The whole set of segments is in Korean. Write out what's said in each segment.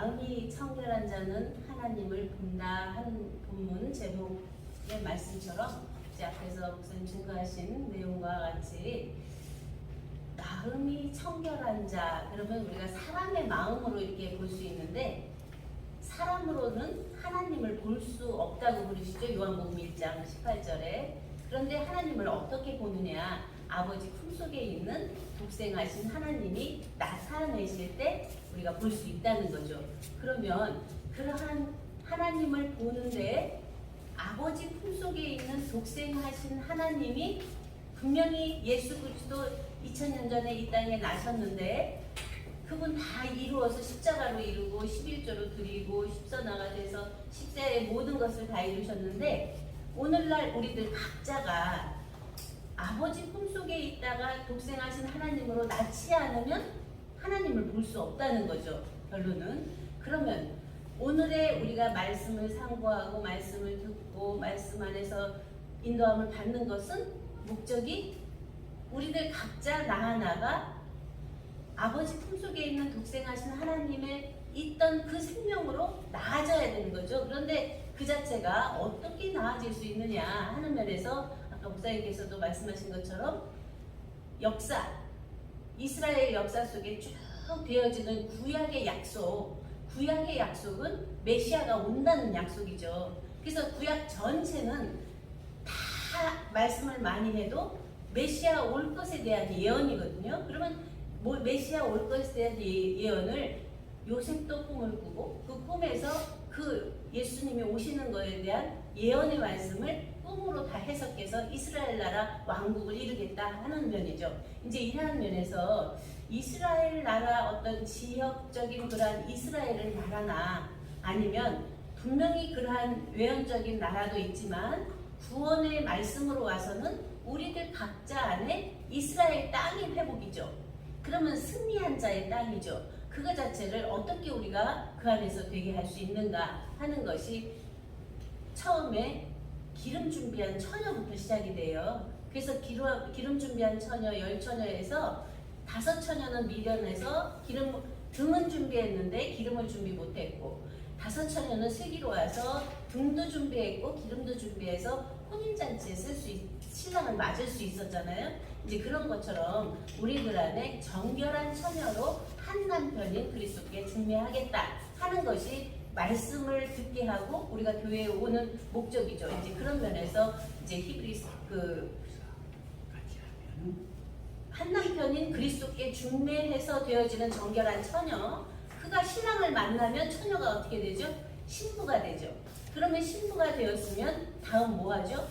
마음이 청결한 자는 하나님을 본다 하는 본문 제목의 말씀처럼 이제 앞에서 목사님 증거하신 내용과 같이 마음이 청결한 자, 그러면 우리가 사람의 마음으로 이렇게 볼 수 있는데 사람으로는 하나님을 볼 수 없다고 부르시죠. 요한복음 1장 18절에. 그런데 하나님을 어떻게 보느냐? 아버지 품속에 있는 독생하신 하나님이 나타내실 때 우리가 볼 수 있다는 거죠. 그러면 그러한 하나님을 보는데 아버지 품속에 있는 독생하신 하나님이 분명히 예수 그리스도 2000년 전에 이 땅에 나셨는데 그분 다 이루어서 십자가로 이루고 11조로 드리고 십선화가 돼서 십자의 모든 것을 다 이루셨는데 오늘날 우리들 각자가 아버지 품속에 있다가 독생하신 하나님으로 낳지 않으면 하나님을 볼 수 없다는 거죠. 결론은. 그러면 오늘의 우리가 말씀을 상고하고 말씀을 듣고 말씀 안에서 인도함을 받는 것은 목적이 우리들 각자 나 하나가 아버지 품속에 있는 독생하신 하나님의 있던 그 생명으로 나아져야 되는 거죠. 그런데 그 자체가 어떻게 나아질 수 있느냐 하는 면에서 아까 목사님께서도 말씀하신 것처럼 역사, 이스라엘 역사 속에 쭉 되어지는 구약의 약속은 메시아가 온다는 약속이죠. 그래서 구약 전체는 다 말씀을 많이 해도 메시아 올 것에 대한 예언이거든요. 그러면 메시아 올 것에 대한 예언을 요셉도 꿈을 꾸고 그 꿈에서 그 예수님이 오시는 것에 대한 예언의 말씀을 꿈으로 다 해석해서 이스라엘 나라 왕국을 이루겠다 하는 면이죠. 이제 이러한 면에서 이스라엘 나라 어떤 지역적인 그러한 이스라엘의 나라나 아니면 분명히 그러한 외형적인 나라도 있지만 구원의 말씀으로 와서는 우리들 각자 안에 이스라엘 땅이 회복이죠. 그러면 승리한 자의 땅이죠. 그거 자체를 어떻게 우리가 그 안에서 되게 할 수 있는가 하는 것이 처음에 기름 준비한 처녀부터 시작이 돼요. 그래서 기름 준비한 처녀 10처녀에서 5처녀는 미련해서 등은 준비했는데 기름을 준비 못했고 5처녀는 슬기로 와서 등도 준비했고 기름도 준비해서 혼인잔치에 신랑을 맞을 수 있었잖아요. 이제 그런 것처럼 우리들 안에 정결한 처녀로 한 남편인 그리스도께 중매하겠다 하는 것이 말씀을 듣게 하고 우리가 교회에 오는 목적이죠. 이제 그런 면에서 이제 히브리서 한 남편인 그리스도께 중매해서 되어지는 정결한 처녀, 그가 신랑을 만나면 처녀가 어떻게 되죠? 신부가 되죠. 그러면 신부가 되었으면 다음 뭐 하죠?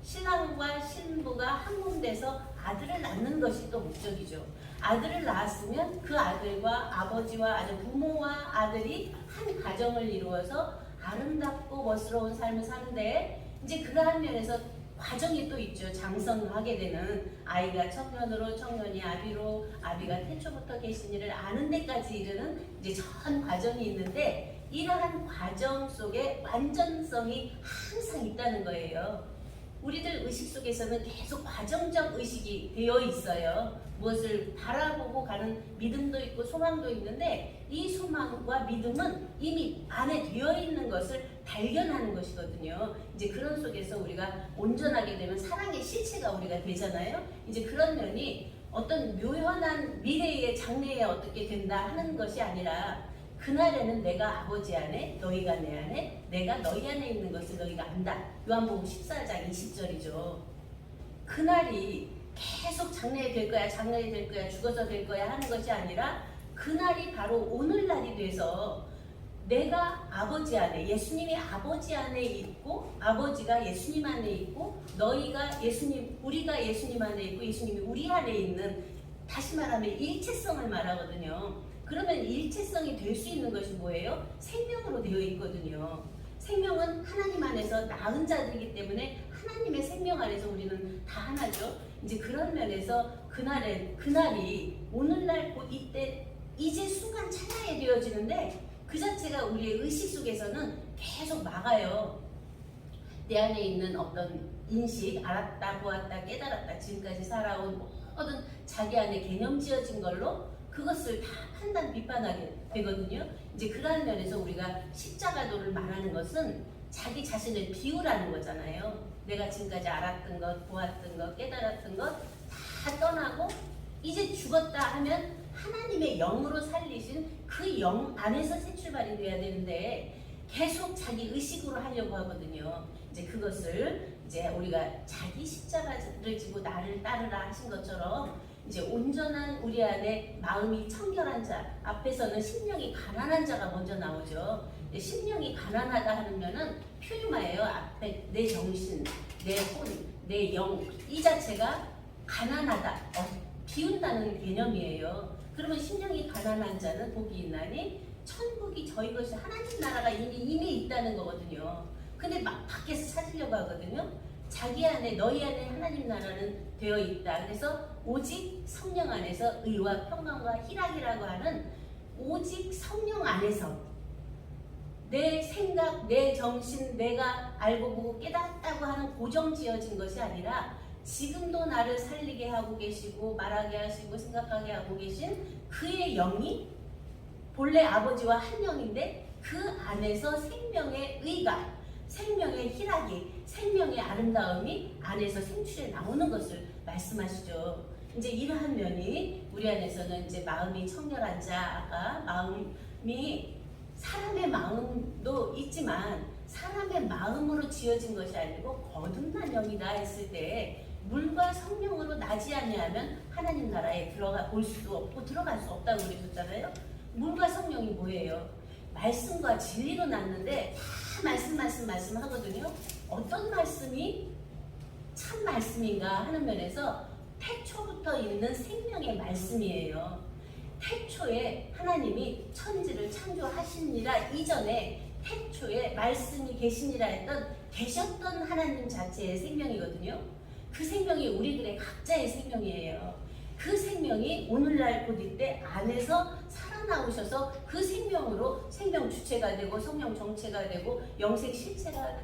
신랑과 신부가 한 몸 돼서 아들을 낳는 것이 또 목적이죠. 아들을 낳았으면 그 아들과 아버지와 부모와 아들이 한 가정을 이루어서 아름답고 멋스러운 삶을 사는데 이제 그러한 면에서 과정이 또 있죠. 장성하게 되는 아이가 청년으로 청년이 아비로 아비가 태초부터 계신 일을 아는 데까지 이르는 이제 전 과정이 있는데 이러한 과정 속에 완전성이 항상 있다는 거예요. 우리들 의식 속에서는 계속 과정적 의식이 되어 있어요. 무엇을 바라보고 가는 믿음도 있고 소망도 있는데 이 소망과 믿음은 이미 안에 되어 있는 것을 발견하는 것이거든요. 이제 그런 속에서 우리가 온전하게 되면 사랑의 실체가 우리가 되잖아요. 이제 그런 면이 어떤 묘연한 미래의 장래에 어떻게 된다 하는 것이 아니라 그날에는 내가 아버지 안에 너희가 내 안에 내가 너희 안에 있는 것을 너희가 안다. 요한복음 14장 20절이죠. 그날이 계속 장래에 될 거야 장래에 될 거야 죽어서 될 거야 하는 것이 아니라 그날이 바로 오늘날이 돼서 내가 아버지 안에 예수님이 아버지 안에 있고 아버지가 예수님 안에 있고 너희가 우리가 예수님 안에 있고 예수님이 우리 안에 있는 다시 말하면 일체성을 말하거든요. 그러면 일체성이 될 수 있는 것이 뭐예요? 생명으로 되어 있거든요. 생명은 하나님 안에서 낳은 자들이기 때문에 하나님의 생명 안에서 우리는 다 하나죠. 이제 그런 면에서 그날이 오늘날 이때 이제 순간 찰나에 되어지는데 그 자체가 우리의 의식 속에서는 계속 막아요. 내 안에 있는 어떤 인식, 알았다, 보았다, 깨달았다, 지금까지 살아온 모든 자기 안에 개념 지어진 걸로 그것을 다 판단 비판하게 되거든요. 이제 그러한 면에서 우리가 십자가도를 말하는 것은 자기 자신을 비우라는 거잖아요. 내가 지금까지 알았던 것, 보았던 것, 깨달았던 것 다 떠나고 이제 죽었다 하면 하나님의 영으로 살리신 그 영 안에서 새 출발이 돼야 되는데 계속 자기 의식으로 하려고 하거든요. 이제 그것을 이제 우리가 자기 십자가를 지고 나를 따르라 하신 것처럼 이제 온전한 우리 안에 마음이 청결한 자 앞에서는 심령이 가난한 자가 먼저 나오죠. 심령이 가난하다 하면은 표유마예요. 앞에 내 정신, 내 혼, 내 영 이 자체가 가난하다, 비운다는 개념이에요. 그러면 심령이 가난한 자는 복이 있나니 천국이 저희 것이 하나님 나라가 이미 있다는 거거든요. 근데 막 밖에서 찾으려고 하거든요. 자기 안에 너희 안에 하나님 나라는 되어 있다. 그래서 오직 성령 안에서 의와 평강과 희락이라고 하는 오직 성령 안에서 내 생각, 내 정신, 내가 알고 보고 깨닫다고 하는 고정 지어진 것이 아니라 지금도 나를 살리게 하고 계시고 말하게 하시고 생각하게 하고 계신 그의 영이 본래 아버지와 한 영인데 그 안에서 생명의 의가, 생명의 희락이, 생명의 아름다움이 안에서 생출해 나오는 것을 말씀하시죠. 이제 이러한 면이 우리 안에서는 이제 마음이 청결한 자가 마음이 사람의 마음도 있지만 사람의 마음으로 지어진 것이 아니고 거듭난 영이다 했을 때 물과 성령으로 나지 아니하면 하나님 나라에 들어가 볼 수도 없고 들어갈 수 없다고 그러셨잖아요. 물과 성령이 뭐예요? 말씀과 진리로 났는데 다 말씀 하거든요. 어떤 말씀이 참 말씀인가 하는 면에서 태초부터 있는 생명의 말씀이에요. 태초에 하나님이 천지를 창조하시니라 이전에 태초에 말씀이 계시니라 했던 계셨던 하나님 자체의 생명이거든요. 그 생명이 우리들의 각자의 생명이에요. 그 생명이 오늘날 곧 이때 안에서 살아나오셔서 그 생명으로 생명 주체가 되고 성령 정체가 되고 영생 실체가